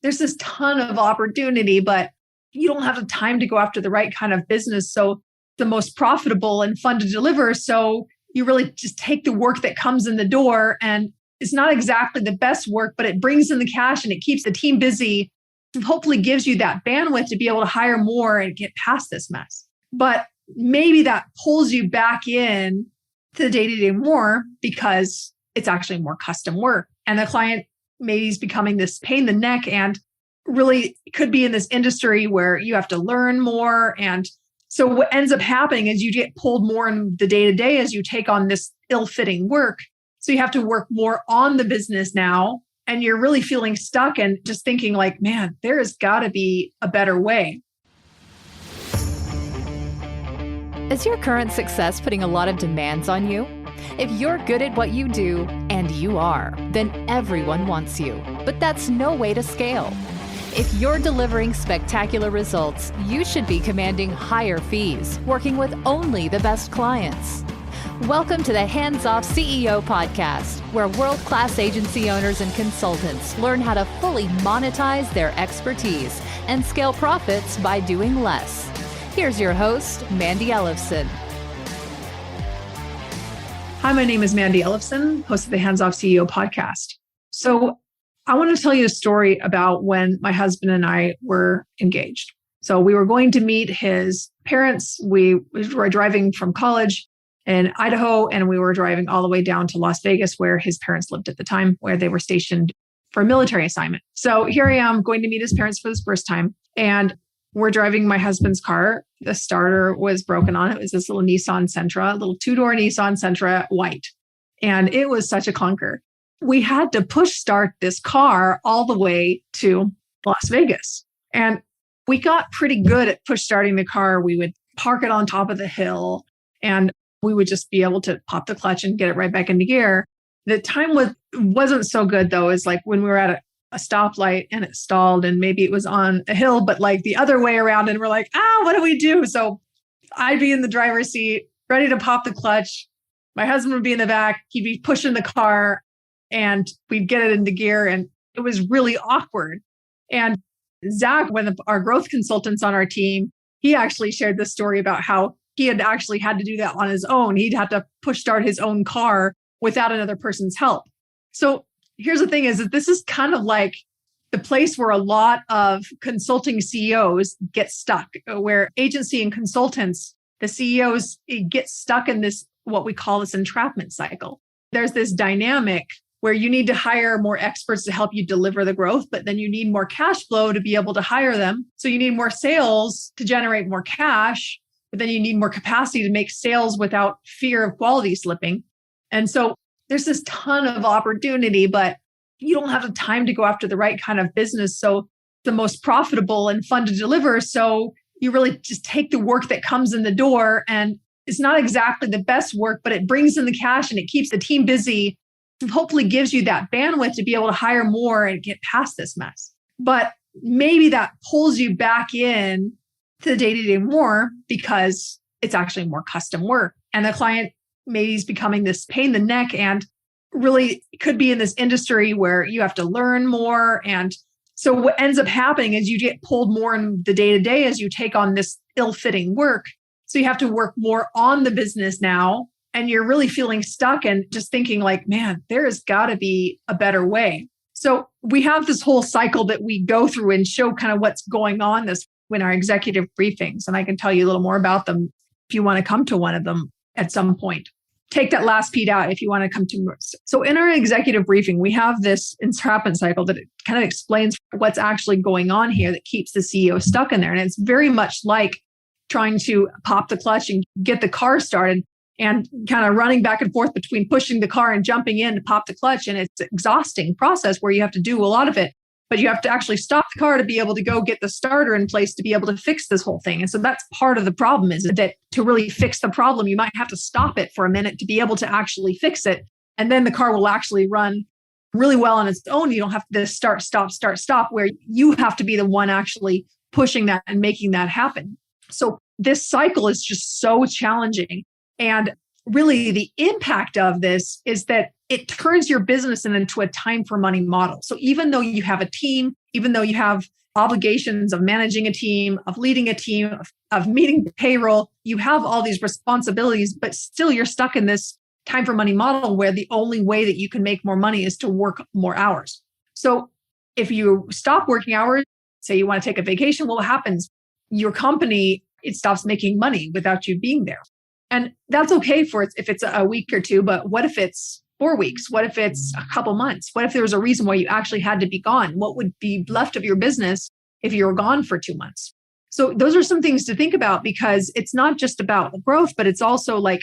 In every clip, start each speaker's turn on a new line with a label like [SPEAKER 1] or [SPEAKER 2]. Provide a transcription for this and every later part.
[SPEAKER 1] there's this ton of opportunity, but you don't have the time to go after the right kind of business. So the most profitable and fun to deliver. So you really just take the work that comes in the door, and it's not exactly the best work, but it brings in the cash and it keeps the team busy. And hopefully gives you that bandwidth to be able to hire more and get past this mess. But maybe that pulls you back in to the day-to-day more because it's actually more custom work. And the client maybe is becoming this pain in the neck and really could be in this industry where you have to learn more. And so what ends up happening is you get pulled more in the day-to-day as you take on this ill-fitting work. So you have to work more on the business now. And you're really feeling stuck and just thinking like, man, there has got to be a better way.
[SPEAKER 2] Is your current success putting a lot of demands on you? If you're good at what you do, and you are, then everyone wants you. But that's no way to scale. If you're delivering spectacular results, you should be commanding higher fees, working with only the best clients. Welcome to the Hands Off CEO podcast, where world-class agency owners and consultants learn how to fully monetize their expertise and scale profits by doing less. Here's your host, Mandi Ellefson.
[SPEAKER 1] Hi, my name is Mandi Ellefson, host of the Hands Off CEO podcast. So I want to tell you a story about when my husband and I were engaged. So we were going to meet his parents. We were driving from college in Idaho, and we were driving all the way down to Las Vegas, where his parents lived at the time, where they were stationed for a military assignment. So here I am going to meet his parents for this first time. And we're driving my husband's car. The starter was broken on it. It was this little Nissan Sentra, little two-door Nissan Sentra, white. And it was such a clunker. We had to push start this car all the way to Las Vegas. And we got pretty good at push starting the car. We would park it on top of the hill, and we would just be able to pop the clutch and get it right back into gear. The time wasn't so good, though, is like when we were at a stoplight and it stalled, and maybe it was on a hill, but like the other way around, and we're like, what do we do? So I'd be in the driver's seat, ready to pop the clutch. My husband would be in the back. He'd be pushing the car, and we'd get it into gear. And it was really awkward. And Zach, one of our growth consultants on our team, he actually shared this story about how he had actually had to do that on his own. He'd had to push start his own car without another person's help. So here's the thing is that this is kind of like the place where a lot of consulting CEOs get stuck, where agency and consultants, the CEOs get stuck in this, what we call this entrapment cycle. There's this dynamic where you need to hire more experts to help you deliver the growth, but then you need more cash flow to be able to hire them. So you need more sales to generate more cash, but then you need more capacity to make sales without fear of quality slipping. And so there's this ton of opportunity, but you don't have the time to go after the right kind of business. So the most profitable and fun to deliver. So you really just take the work that comes in the door, and it's not exactly the best work, but it brings in the cash and it keeps the team busy. And hopefully gives you that bandwidth to be able to hire more and get past this mess. But maybe that pulls you back in to the day-to-day more because it's actually more custom work. And the client maybe is becoming this pain in the neck and really could be in this industry where you have to learn more. And so what ends up happening is you get pulled more in the day-to-day as you take on this ill-fitting work. So you have to work more on the business now. And you're really feeling stuck and just thinking like, man, there has got to be a better way. So we have this whole cycle that we go through and show kind of what's going on this in our executive briefings. And I can tell you a little more about them if you want to come to one of them at some point. Take that last Pete out if you want to come to. So in our executive briefing, we have this entrapment cycle that it kind of explains what's actually going on here that keeps the CEO stuck in there. And it's very much like trying to pop the clutch and get the car started, and kind of running back and forth between pushing the car and jumping in to pop the clutch. And it's an exhausting process where you have to do a lot of it, but you have to actually stop the car to be able to go get the starter in place to be able to fix this whole thing. And so that's part of the problem, is that to really fix the problem, you might have to stop it for a minute to be able to actually fix it. And then the car will actually run really well on its own. You don't have to start, stop, where you have to be the one actually pushing that and making that happen. So this cycle is just so challenging. And really the impact of this is that it turns your business into a time for money model. So even though you have a team even though you have obligations of managing a team, of leading a team, of meeting payroll, you have all these responsibilities, but still you're stuck in this time for money model where the only way that you can make more money is to work more hours. So if you stop working hours, say you want to take a vacation, what happens? Your company, it stops making money without you being there. And that's okay if it's a week or two, but what if it's 4 weeks? What if it's a couple months? What if there was a reason why you actually had to be gone? What would be left of your business if you were gone for 2 months? So those are some things to think about, because it's not just about growth, but it's also like,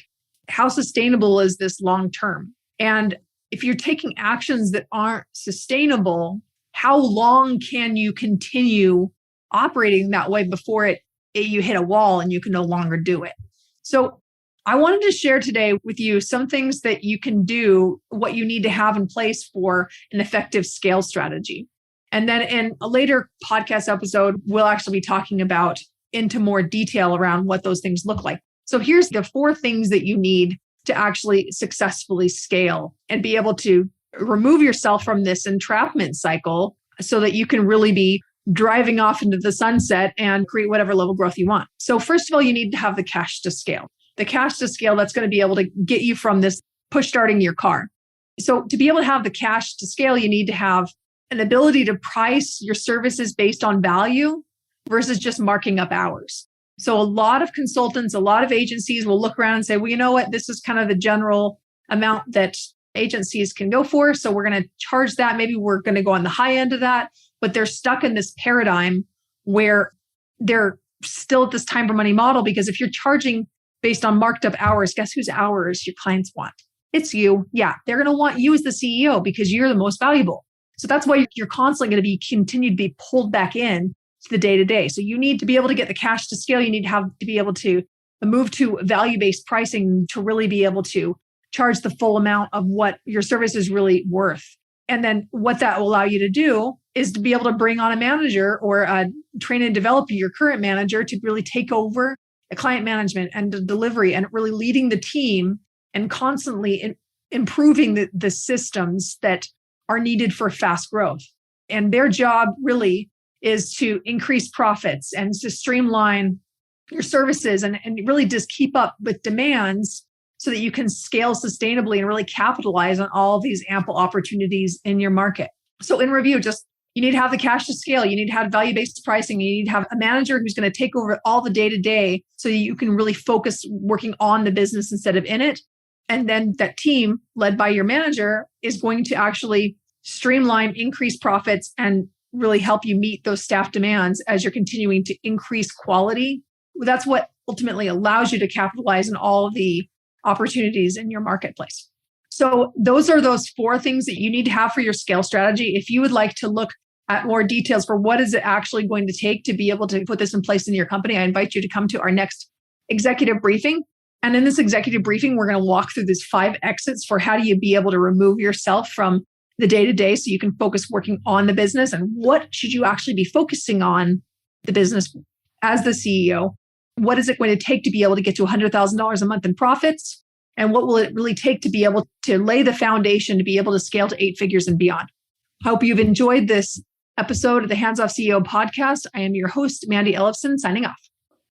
[SPEAKER 1] how sustainable is this long term? And if you're taking actions that aren't sustainable, how long can you continue operating that way before you hit a wall and you can no longer do it? So I wanted to share today with you some things that you can do, what you need to have in place for an effective scale strategy. And then in a later podcast episode, we'll actually be talking about into more detail around what those things look like. So here's the 4 things that you need to actually successfully scale and be able to remove yourself from this entrapment cycle so that you can really be driving off into the sunset and create whatever level of growth you want. So first of all, you need to have the cash to scale. The cash to scale, that's going to be able to get you from this push starting your car. So to be able to have the cash to scale, you need to have an ability to price your services based on value versus just marking up hours. So a lot of consultants, a lot of agencies will look around and say, well, you know what, this is kind of the general amount that agencies can go for. So we're going to charge that. Maybe we're going to go on the high end of that, but they're stuck in this paradigm where they're still at this time for money model, because if you're charging based on marked up hours, guess whose hours your clients want? It's you. Yeah, they're going to want you as the CEO because you're the most valuable. So that's why you're constantly going to continue to be pulled back in to the day-to-day. So you need to be able to get the cash to scale. You need to be able to move to value-based pricing to really be able to charge the full amount of what your service is really worth. And then what that will allow you to do is to be able to bring on a manager or train and develop your current manager to really take over the client management and the delivery and really leading the team and constantly improving the systems that are needed for fast growth. And their job really is to increase profits and to streamline your services and really just keep up with demands so that you can scale sustainably and really capitalize on all of these ample opportunities in your market. So in review, you need to have the cash to scale. You need to have value-based pricing. You need to have a manager who's going to take over all the day-to-day so you can really focus working on the business instead of in it. And then that team led by your manager is going to actually streamline, increase profits, and really help you meet those staff demands as you're continuing to increase quality. That's what ultimately allows you to capitalize on all of the opportunities in your marketplace. So those are those 4 things that you need to have for your scale strategy. If you would like to look at more details for what is it actually going to take to be able to put this in place in your company, I invite you to come to our next executive briefing. And in this executive briefing, we're going to walk through these 5 exits for how do you be able to remove yourself from the day-to-day so you can focus working on the business, and what should you actually be focusing on the business as the CEO. What is it going to take to be able to get to $100,000 a month in profits? And what will it really take to be able to lay the foundation to be able to scale to 8 figures and beyond? I hope you've enjoyed this episode of the Hands Off CEO podcast. I am your host, Mandi Ellefson, signing off.